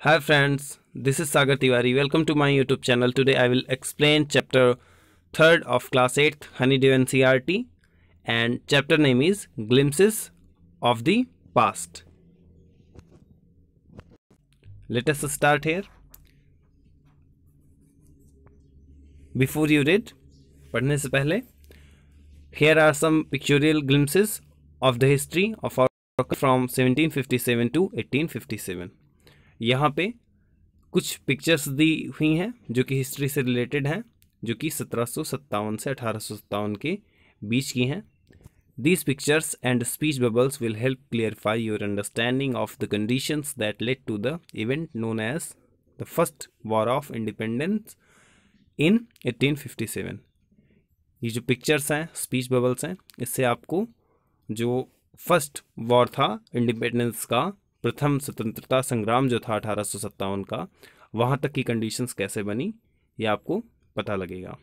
Hi friends, this is Sagar Tiwari. Welcome to my YouTube channel. Today I will explain chapter 3rd of class 8th Honeydew NCERT and chapter name is Glimpses of the Past. Let us start here. Before you read, पढ़ने से पहले, here are some pictorial glimpses of the history of our from 1757 to 1857. यहाँ पे कुछ pictures दी हुई हैं जो कि हिस्ट्री से रिलेटेड हैं, जो कि 1757 से 1857 के बीच की हैं. These pictures and speech bubbles will help clarify your understanding of the conditions that led to the event known as the First War of Independence in 1857. ये जो पिक्चर्स हैं, स्पीच बबल्स हैं, इससे आपको जो फर्स्ट वॉर था independence का, प्रथम स्वतंत्रता संग्राम जो था 1857 का, वहाँ तक की कंडीशंस कैसे बनी ये आपको पता लगेगा.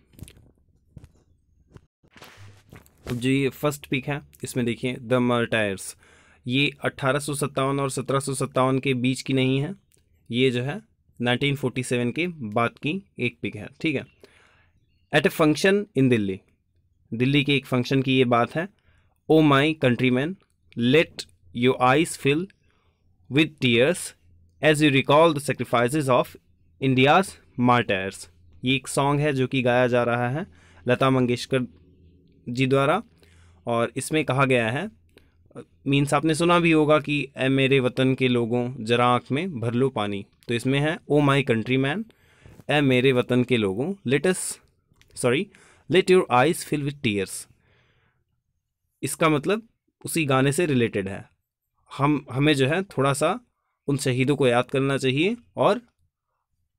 अब जो ये फर्स्ट पिक है इसमें देखिए द मार्टायर्स, ये 1857 और 1757 के बीच की नहीं है, ये जो है 1947 के बाद की एक पिक है. ठीक है. At a function in Delhi, Delhi के एक फंक्शन की ये बात है. O my countryman, let your eyes fill with tears as you recall the sacrifices of India's martyrs. ये एक सॉन्ग है जो कि गाया जा रहा है लता मंगेशकर जी द्वारा, और इसमें कहा गया है, मीन्स आपने सुना भी होगा कि ए मेरे वतन के लोगों जरा आँख में भर लो पानी. तो इसमें है ओ माई कंट्री मैन, ए मेरे वतन के लोगों, let your eyes fill with tears. इसका मतलब उसी गाने से रिलेटेड है. हमें जो है थोड़ा सा उन शहीदों को याद करना चाहिए और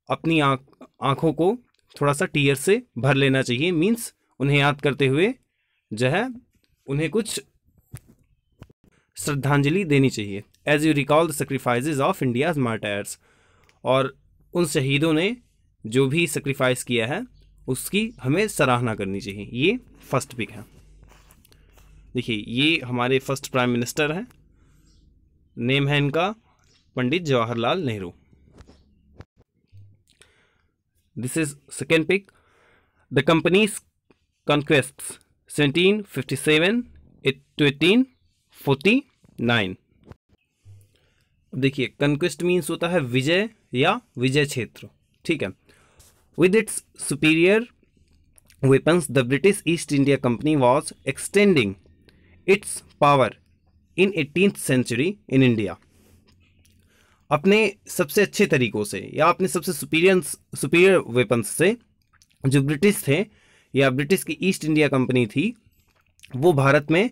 अपनी आँखों को थोड़ा सा टीयर से भर लेना चाहिए. मीन्स उन्हें याद करते हुए जो है उन्हें कुछ श्रद्धांजलि देनी चाहिए. As you recall the sacrifices of India's martyrs, और उन शहीदों ने जो भी सेक्रीफाइस किया है उसकी हमें सराहना करनी चाहिए. ये फर्स्ट पिक है. देखिए ये हमारे फर्स्ट प्राइम मिनिस्टर हैं, नेम है इनका Pandit Jawaharlal Nehru. This is second pic, the companies conquests 1757 to 1849. देखिए कॉन्क्वेस्ट मीन्स होता है विजय या विजय क्षेत्र. ठीक है. With its superior weapons the British East India company was extending its power in 18th century in India. अपने सबसे अच्छे तरीकों से या अपने सबसे सुपीरियर वेपन्स से जो ब्रिटिश थे या ब्रिटिश की ईस्ट इंडिया कंपनी थी, वो भारत में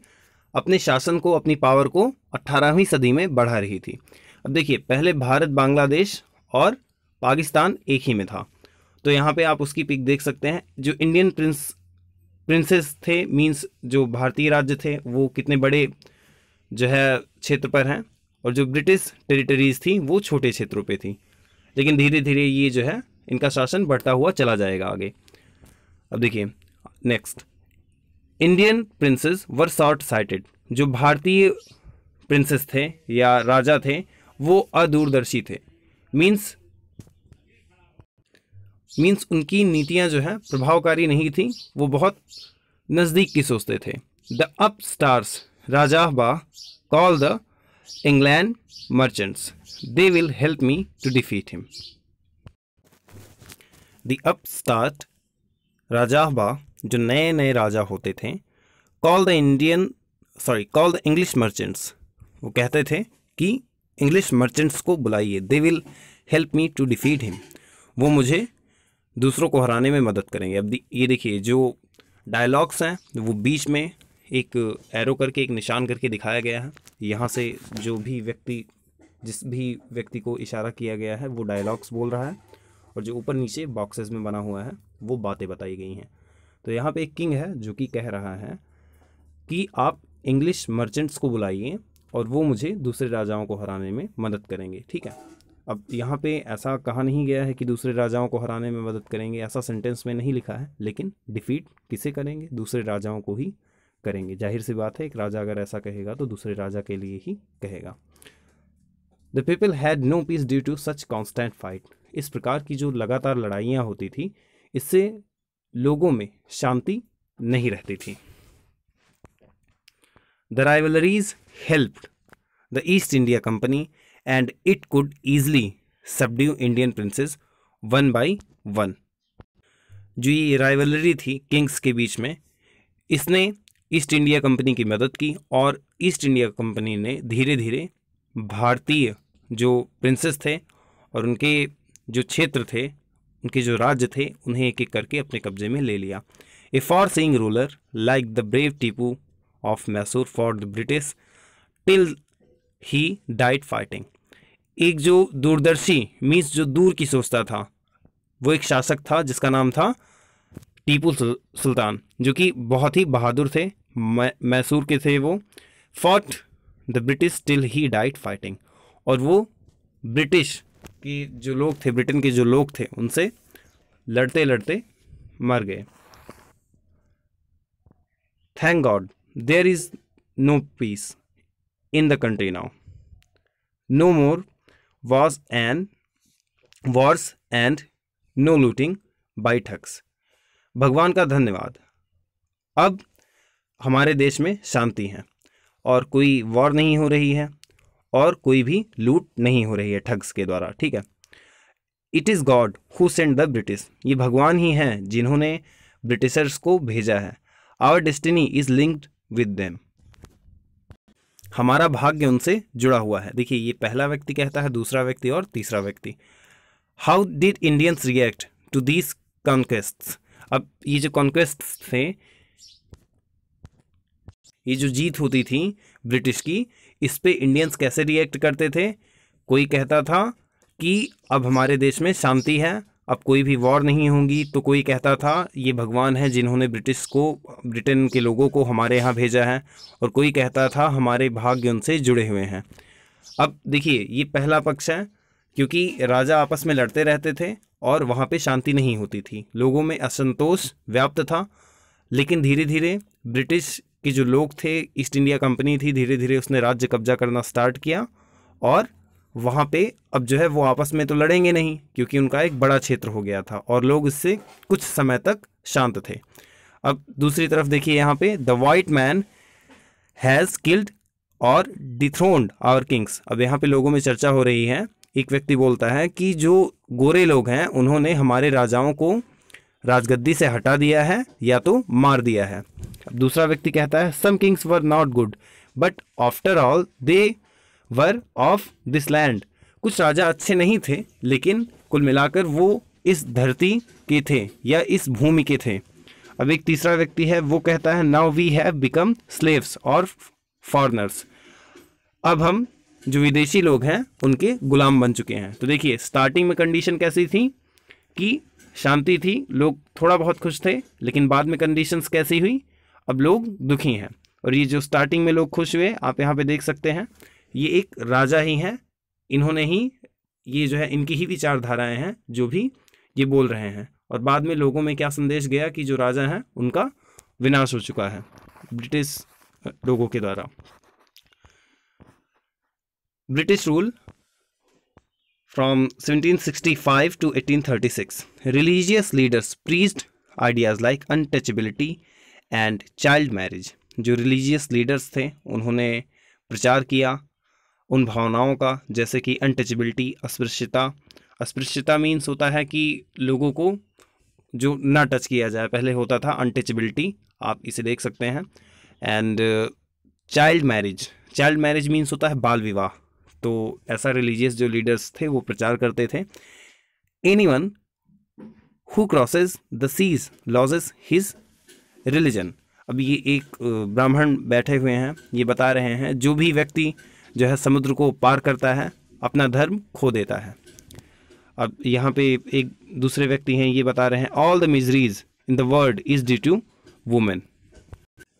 अपने शासन को, अपनी पावर को 18वीं सदी में बढ़ा रही थी. अब देखिए पहले भारत, बांग्लादेश और पाकिस्तान एक ही में था. तो यहाँ पे आप उसकी पिक देख सकते हैं. जो इंडियन प्रिंसेस थे, मीन्स जो भारतीय राज्य थे, वो कितने बड़े जो है क्षेत्र पर हैं, और जो ब्रिटिश टेरिटरीज थी वो छोटे क्षेत्रों पे थी. लेकिन धीरे धीरे ये जो है इनका शासन बढ़ता हुआ चला जाएगा आगे. अब देखिए नेक्स्ट, इंडियन प्रिंसेस वर शॉर्ट साइटेड. जो भारतीय प्रिंसेस थे या राजा थे वो अदूरदर्शी थे. मीन्स उनकी नीतियां जो है प्रभावकारी नहीं थी, वो बहुत नज़दीक की सोचते थे. The upstarts Rajahba call the England merchants. They will help me to defeat him. The upstart Rajahba, जो नए नए राजा होते थे, call the English merchants. वो कहते थे कि इंग्लिश मर्चेंट्स को बुलाइए. They will help me to defeat him. वो मुझे दूसरों को हराने में मदद करेंगे. अब ये देखिए जो डायलॉग्स हैं वो बीच में एक एरो करके, एक निशान करके दिखाया गया है. यहाँ से जिस भी व्यक्ति को इशारा किया गया है वो डायलॉग्स बोल रहा है, और जो ऊपर नीचे बॉक्सेस में बना हुआ है वो बातें बताई गई हैं. तो यहाँ पे एक किंग है जो कि कह रहा है कि आप इंग्लिश मर्चेंट्स को बुलाइए और वो मुझे दूसरे राजाओं को हराने में मदद करेंगे. ठीक है. अब यहाँ पे ऐसा कहा नहीं गया है कि दूसरे राजाओं को हराने में मदद करेंगे, ऐसा सेंटेंस में नहीं लिखा है, लेकिन डिफीट किसे करेंगे? दूसरे राजाओं को ही करेंगे. जाहिर सी बात है, एक राजा अगर ऐसा कहेगा तो दूसरे राजा के लिए ही कहेगा. The people had no peace due to such constant fight. इस प्रकार की जो लगातार लड़ाइयाँ होती थी, इससे लोगों में शांति नहीं रहती थी। The rivalries helped the East India company and it could easily subdue Indian princess one by one. जो ये राइवलरी थी किंग्स के बीच में, इसने ईस्ट इंडिया कंपनी की मदद की और ईस्ट इंडिया कंपनी ने धीरे धीरे भारतीय जो प्रिंसेस थे और उनके जो क्षेत्र थे, उनके जो राज्य थे, उन्हें एक एक करके अपने कब्जे में ले लिया। A for seeing ruler like the brave Tipu of Mysore for the British till he died fighting. एक जो दूरदर्शी मीन्स जो दूर की सोचता था, वो एक शासक था जिसका नाम था टीपू सुल्तान, जो कि बहुत ही बहादुर थे, मैसूर के थे वो। Fought the British till he died fighting, और वो ब्रिटिश के जो लोग थे, ब्रिटेन के जो लोग थे, उनसे लड़ते लड़ते मर गए। Thank God there is no peace in the country now, no more wars and no looting by thugs. भगवान का धन्यवाद, अब हमारे देश में शांति है और कोई वॉर नहीं हो रही है और कोई भी लूट नहीं हो रही है ठग्स के द्वारा, ठीक है। It is God who sent the British, ये भगवान ही हैं जिन्होंने ब्रिटिशर्स को भेजा है। Our destiny is linked with them, हमारा भाग्य उनसे जुड़ा हुआ है। देखिए, ये पहला व्यक्ति कहता है, दूसरा व्यक्ति और तीसरा व्यक्ति। How did Indians react to these conquests. अब ये जो कॉन्क्वेस्ट्स थे, ये जो जीत होती थी ब्रिटिश की, इस पे इंडियंस कैसे रिएक्ट करते थे। कोई कहता था कि अब हमारे देश में शांति है, अब कोई भी वॉर नहीं होगी, तो कोई कहता था ये भगवान है जिन्होंने ब्रिटेन के लोगों को हमारे यहाँ भेजा है, और कोई कहता था हमारे भाग्य उनसे जुड़े हुए हैं। अब देखिए, ये पहला पक्ष है, क्योंकि राजा आपस में लड़ते रहते थे और वहाँ पे शांति नहीं होती थी, लोगों में असंतोष व्याप्त था। लेकिन धीरे धीरे ब्रिटिश के जो लोग थे, ईस्ट इंडिया कंपनी थी, धीरे धीरे उसने राज्य कब्जा करना स्टार्ट किया, और वहाँ पे अब जो है वो आपस में तो लड़ेंगे नहीं, क्योंकि उनका एक बड़ा क्षेत्र हो गया था और लोग इससे कुछ समय तक शांत थे। अब दूसरी तरफ देखिए, यहाँ पे the white man has killed और डिथ्रोन्ड आवर किंग्स। अब यहाँ पे लोगों में चर्चा हो रही है, एक व्यक्ति बोलता है कि जो गोरे लोग हैं उन्होंने हमारे राजाओं को राजगद्दी से हटा दिया है या तो मार दिया है। अब दूसरा व्यक्ति कहता है some kings were not good but after all they were of this land. कुछ राजा अच्छे नहीं थे, लेकिन कुल मिलाकर वो इस धरती के थे या इस भूमि के थे। अब एक तीसरा व्यक्ति है, वो कहता है now we have become slaves और फॉरनर्स। अब हम जो विदेशी लोग हैं उनके गुलाम बन चुके हैं। तो देखिए, स्टार्टिंग में कंडीशन कैसी थी कि शांति थी, लोग थोड़ा बहुत खुश थे, लेकिन बाद में कंडीशंस कैसी हुई, अब लोग दुखी हैं। और ये जो स्टार्टिंग में लोग खुश हुए, आप यहाँ पे देख सकते हैं, ये एक राजा ही हैं, इन्होंने ही ये जो है इनकी ही विचारधाराएं हैं जो भी ये बोल रहे हैं। और बाद में लोगों में क्या संदेश गया कि जो राजा हैं उनका विनाश हो चुका है ब्रिटिश लोगों के द्वारा। British rule from 1765 to 1836, religious leaders preached ideas like untouchability and child marriage. जो रिलीजियस लीडर्स थे उन्होंने प्रचार किया उन भावनाओं का, जैसे कि अनटचेबिलिटी, अस्पृश्यता। अस्पृश्यता मीन्स होता है कि लोगों को जो ना टच किया जाए, पहले होता था अनटचेबिलिटी, आप इसे देख सकते हैं। And child marriage, child marriage means होता है बाल विवाह। तो ऐसा रिलीजियस जो लीडर्स थे वो प्रचार करते थे। Anyone who crosses the seas loses his religion. अब ये एक ब्राह्मण बैठे हुए हैं, ये बता रहे हैं जो भी व्यक्ति जो है समुद्र को पार करता है अपना धर्म खो देता है। अब यहाँ पे एक दूसरे व्यक्ति हैं, ये बता रहे हैं all the miseries in the world is due to women.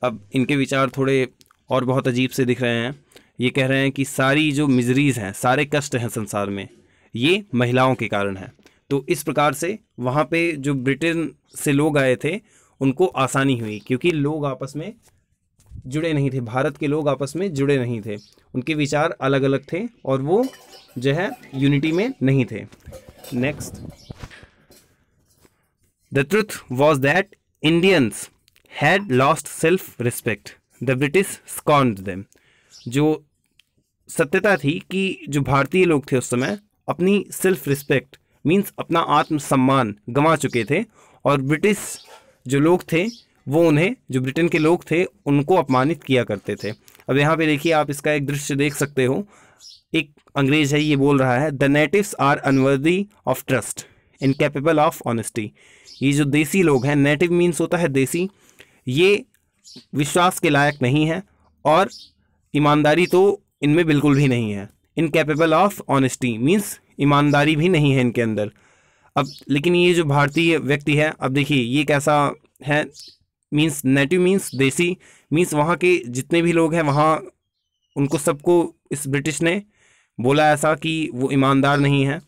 अब इनके विचार थोड़े और बहुत अजीब से दिख रहे हैं। ये कह रहे हैं कि सारी जो मिजरीज हैं, सारे कष्ट हैं संसार में, ये महिलाओं के कारण है। तो इस प्रकार से वहाँ पे जो ब्रिटेन से लोग आए थे उनको आसानी हुई, क्योंकि लोग आपस में जुड़े नहीं थे, भारत के लोग आपस में जुड़े नहीं थे, उनके विचार अलग अलग थे और वो जो है यूनिटी में नहीं थे। Next, the truth was that Indians had lost self respect, the British scorned them. जो सत्यता थी कि जो भारतीय लोग थे उस समय अपनी सेल्फ रिस्पेक्ट मीन्स अपना आत्मसम्मान गंवा चुके थे, और ब्रिटिश जो लोग थे वो उन्हें, जो ब्रिटेन के लोग थे उनको अपमानित किया करते थे। अब यहाँ पे देखिए, आप इसका एक दृश्य देख सकते हो। एक अंग्रेज है, ये बोल रहा है, the natives are unworthy of trust, incapable of honesty. ये जो देसी लोग हैं, नेटिव मीन्स होता है देसी, ये विश्वास के लायक नहीं है और ईमानदारी तो इनमें बिल्कुल भी नहीं है। इनकैपेबल ऑफ ऑनेस्टी मीन्स ईमानदारी भी नहीं है इनके अंदर। अब लेकिन ये जो भारतीय व्यक्ति है, अब देखिए ये कैसा है, मीन्स नेटिव मीन्स देसी, मीन्स वहाँ के जितने भी लोग हैं वहाँ उनको सबको इस ब्रिटिश ने बोला ऐसा कि वो ईमानदार नहीं है।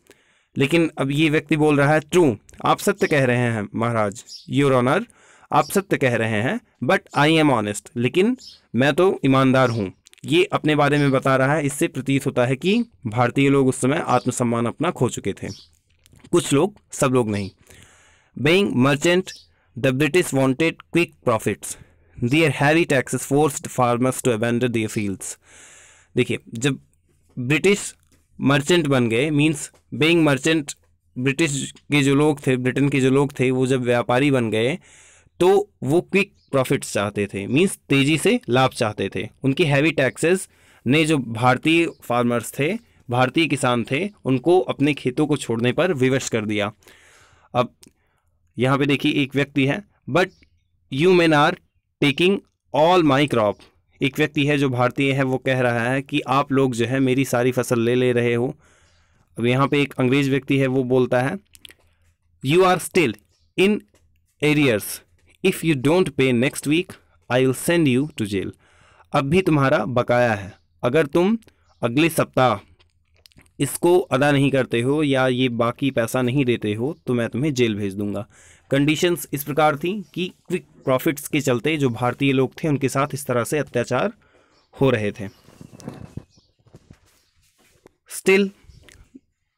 लेकिन अब ये व्यक्ति बोल रहा है, ट्रू, आप सत्य कह रहे हैं महाराज, योर ऑनर, आप सत्य कह रहे हैं, बट आई एम ऑनेस्ट, लेकिन मैं तो ईमानदार हूँ। ये अपने बारे में बता रहा है। इससे प्रतीत होता है कि भारतीय लोग उस समय आत्मसम्मान अपना खो चुके थे। कुछ लोग, सब लोग नहीं। Being merchant, the British wanted quick profits, their heavy taxes forced farmers to abandon their fields. देखिए, जब ब्रिटिश मर्चेंट बन गए, मीन्स बीइंग मर्चेंट, ब्रिटिश के जो लोग थे, ब्रिटेन के जो लोग थे, वो जब व्यापारी बन गए तो वो क्विक प्रॉफिट्स चाहते थे, मीन्स तेज़ी से लाभ चाहते थे। उनकी हैवी टैक्सेस ने जो भारतीय फार्मर्स थे, भारतीय किसान थे, उनको अपने खेतों को छोड़ने पर विवश कर दिया। अब यहाँ पे देखिए एक व्यक्ति है, but you men are taking all my crop. एक व्यक्ति है जो भारतीय है, वो कह रहा है कि आप लोग जो है मेरी सारी फसल ले ले रहे हो। अब यहाँ पे एक अंग्रेज व्यक्ति है, वो बोलता है, you are still in arrears, if you don't pay next week I will send you to jail. अब भी तुम्हारा बकाया है, अगर तुम अगले सप्ताह इसको अदा नहीं करते हो या ये बाकी पैसा नहीं देते हो तो मैं तुम्हें जेल भेज दूंगा। कंडीशंस इस प्रकार थी कि क्विक प्रॉफिट्स के चलते जो भारतीय लोग थे उनके साथ इस तरह से अत्याचार हो रहे थे। Still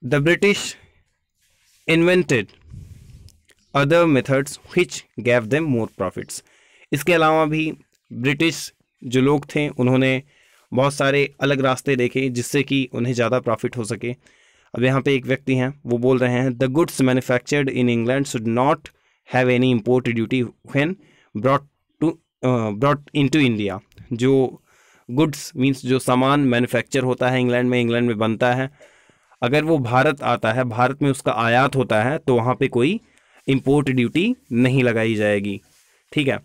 the British invented other methods which gave them more profits। इसके अलावा भी ब्रिटिश जो लोग थे उन्होंने बहुत सारे अलग रास्ते देखे जिससे कि उन्हें ज़्यादा प्रॉफिट हो सके। अब यहाँ पे एक व्यक्ति हैं, वो बोल रहे हैं, the goods manufactured in England should not have any import duty when brought into India. जो गुड्स मीन्स जो सामान मैन्युफैक्चर होता है इंग्लैंड में बनता है, अगर वो भारत आता है, भारत में उसका आयात होता है, तो वहाँ पे कोई इम्पोर्ट ड्यूटी नहीं लगाई जाएगी। ठीक है।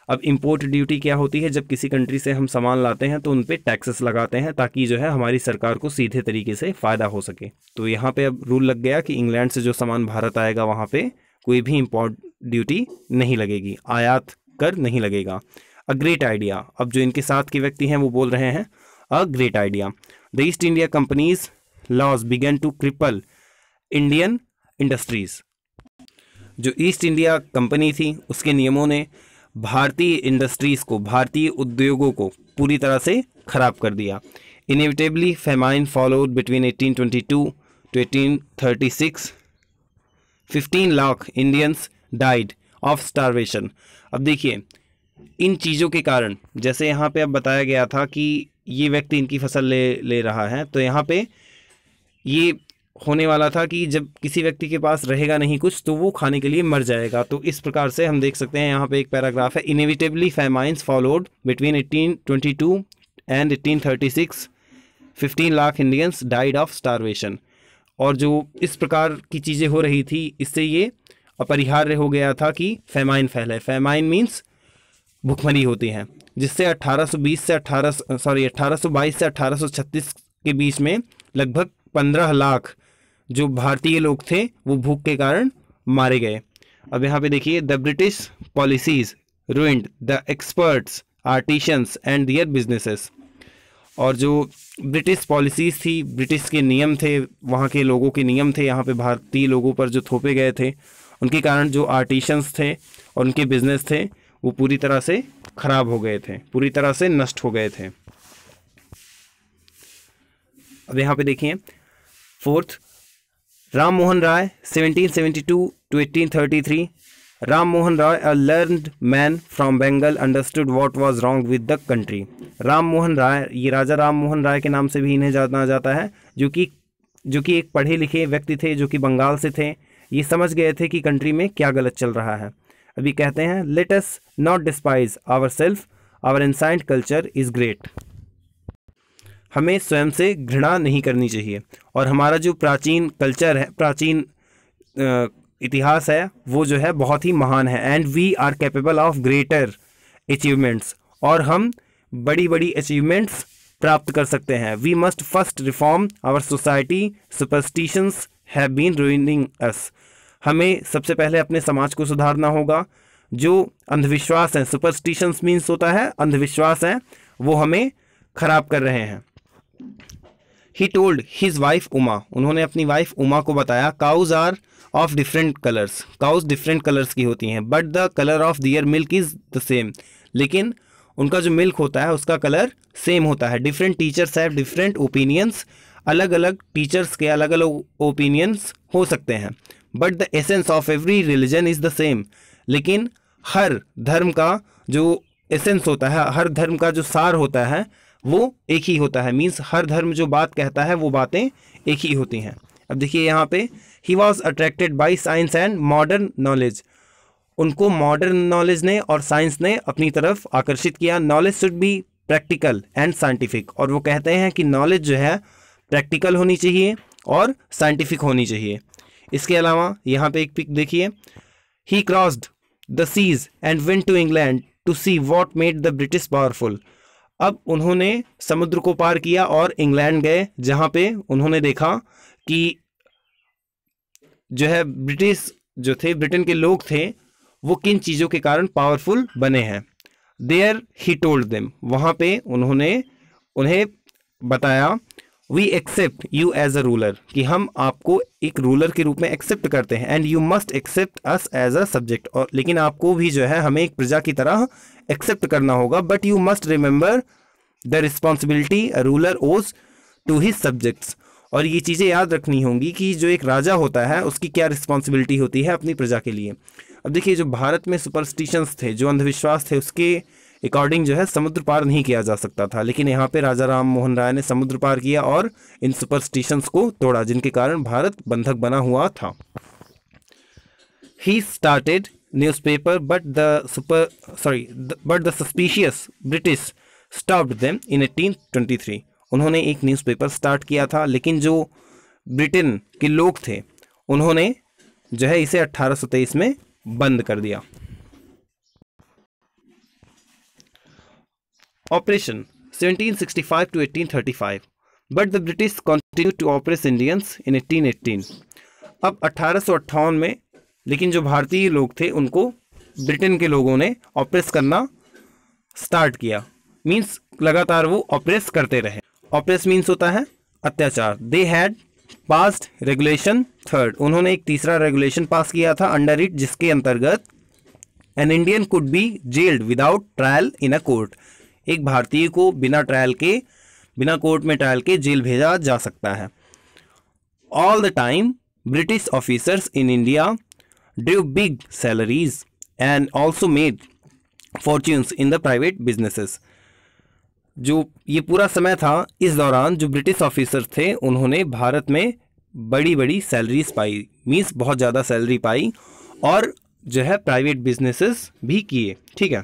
अब इम्पोर्ट ड्यूटी क्या होती है? जब किसी कंट्री से हम सामान लाते हैं तो उन पे टैक्सेस लगाते हैं ताकि जो है हमारी सरकार को सीधे तरीके से फ़ायदा हो सके। तो यहाँ पे अब रूल लग गया कि इंग्लैंड से जो सामान भारत आएगा वहाँ पे कोई भी इम्पोर्ट ड्यूटी नहीं लगेगी, आयात कर नहीं लगेगा। अ ग्रेट आइडिया। अब जो इनके साथ के व्यक्ति हैं वो बोल रहे हैं a great idea. The East India company's laws began to cripple Indian industries. जो ईस्ट इंडिया कंपनी थी उसके नियमों ने भारतीय इंडस्ट्रीज़ को, भारतीय उद्योगों को पूरी तरह से ख़राब कर दिया। Inevitably famine followed between 1822 to 1836। 15 lakh Indians died of starvation. अब देखिए इन चीज़ों के कारण, जैसे यहाँ पे अब बताया गया था कि ये व्यक्ति इनकी फसल ले रहा है, तो यहाँ पे ये होने वाला था कि जब किसी व्यक्ति के पास रहेगा नहीं कुछ तो वो खाने के लिए मर जाएगा। तो इस प्रकार से हम देख सकते हैं, यहाँ पे एक पैराग्राफ है, inevitably famines followed between 1822 and 1836। 15 lakh Indians died of starvation. और जो इस प्रकार की चीज़ें हो रही थी, इससे ये अपरिहार्य हो गया था कि फेमाइन फैले। फेमाइन मीन्स भुखमरी होती है, जिससे 1822 से 1836 के बीच में लगभग 15 लाख जो भारतीय लोग थे वो भूख के कारण मारे गए। अब यहाँ पे देखिए, the British policies ruined the experts, artisans and their businesses. और जो ब्रिटिश पॉलिसीज़ थी, ब्रिटिश के नियम थे, वहाँ के लोगों के नियम थे, यहाँ पे भारतीय लोगों पर जो थोपे गए थे, उनके कारण जो आर्टिशंस थे और उनके बिजनेस थे वो पूरी तरह से ख़राब हो गए थे, पूरी तरह से नष्ट हो गए थे। अब यहाँ पे देखिए, fourth, Ram Mohan Roy 1772 to 1833. Ram Mohan Roy, a learned man from Bengal, understood what was wrong with the country. Ram Mohan Roy, ये राजा राम मोहन राय के नाम से भी इन्हें जाना जाता है, जो कि एक पढ़े लिखे व्यक्ति थे, जो कि बंगाल से थे। ये समझ गए थे कि कंट्री में क्या गलत चल रहा है। अभी कहते हैं, let us not despise our self, our ancient culture is great. हमें स्वयं से घृणा नहीं करनी चाहिए, और हमारा जो प्राचीन कल्चर है, प्राचीन इतिहास है, वो जो है बहुत ही महान है। And we are capable of greater achievements, और हम बड़ी बड़ी अचीवमेंट्स प्राप्त कर सकते हैं। We must first reform our society, superstitions have been ruining us. हमें सबसे पहले अपने समाज को सुधारना होगा। जो अंधविश्वास हैं, सुपरस्टिशंस मीन्स होता है अंधविश्वास हैं, वो हमें खराब कर रहे हैं। He told his wife Uma, उन्होंने अपनी वाइफ उमा को बताया, cows are of different colours, cows different colours की होती हैं, but the colour of their milk is the same, लेकिन उनका जो मिल्क होता है उसका कलर सेम होता है। Different teachers have different opinions, अलग अलग टीचर्स के अलग अलग ओपिनियंस हो सकते हैं। But the essence of every religion is the same, लेकिन हर धर्म का जो एसेंस होता है, हर धर्म का जो सार होता है, वो एक ही होता है। मीन्स हर धर्म जो बात कहता है वो बातें एक ही होती हैं। अब देखिए यहाँ पे, he was attracted by science and modern knowledge, उनको मॉडर्न नॉलेज ने और साइंस ने अपनी तरफ आकर्षित किया। Knowledge should be practical and scientific, और वो कहते हैं कि नॉलेज जो है प्रैक्टिकल होनी चाहिए और साइंटिफिक होनी चाहिए। इसके अलावा यहाँ पे एक पिक देखिए, he crossed the seas and went to England to see what made the British powerful. अब उन्होंने समुद्र को पार किया और इंग्लैंड गए, जहाँ पे उन्होंने देखा कि जो है ब्रिटिश जो थे, ब्रिटेन के लोग थे, वो किन चीज़ों के कारण पावरफुल बने हैं। देयर ही टोल्ड देम, वहाँ पे उन्होंने उन्हें बताया, we accept you as a ruler, कि हम आपको एक रूलर के रूप में एक्सेप्ट करते हैं, and you must accept us as a subject, और लेकिन आपको भी जो है हमें एक प्रजा की तरह एक्सेप्ट करना होगा। But you must remember the responsibility a ruler ओज टू हिज सब्जेक्ट्स, और ये चीज़ें याद रखनी होंगी कि जो एक राजा होता है उसकी क्या रिस्पॉन्सिबिलिटी होती है अपनी प्रजा के लिए। अब देखिए, जो भारत में सुपरस्टिशंस थे, जो अंधविश्वास थे, उसके अकॉर्डिंग जो है समुद्र पार नहीं किया जा सकता था, लेकिन यहाँ पे राजा राम मोहन राय ने समुद्र पार किया और इन सुपरस्टिशंस को तोड़ा, जिनके कारण भारत बंधक बना हुआ था। He started newspaper but the suspicious British stopped them in 1823। उन्होंने एक न्यूज़पेपर स्टार्ट किया था, लेकिन जो ब्रिटेन के लोग थे उन्होंने जो है इसे 1823 में बंद कर दिया। Oppression 1765 to 1835, but the British continue to oppress Indians in 1818। अब 1858 में, लेकिन जो भारतीय लोग थे उनको ब्रिटेन के लोगों ने ऑपरेस करना स्टार्ट किया। मीन्स लगातार वो ऑपरेस करते रहे। ऑपरेस मीन्स होता है अत्याचार। They had passed regulation third, उन्होंने एक तीसरा रेगुलेशन पास किया था अंडर इट, जिसके अंतर्गत an Indian could be gelled without trial in a court, एक भारतीय को बिना कोर्ट में ट्रायल के जेल भेजा जा सकता है। All the time British officers in India Drew big salaries and also made fortunes in the private businesses. जो ये पूरा समय था, इस दौरान जो ब्रिटिश ऑफिसर थे उन्होंने भारत में बड़ी बड़ी सैलरीज पाई, मीन्स बहुत ज़्यादा सैलरी पाई, और जो है प्राइवेट बिजनेसेस भी किए। ठीक है,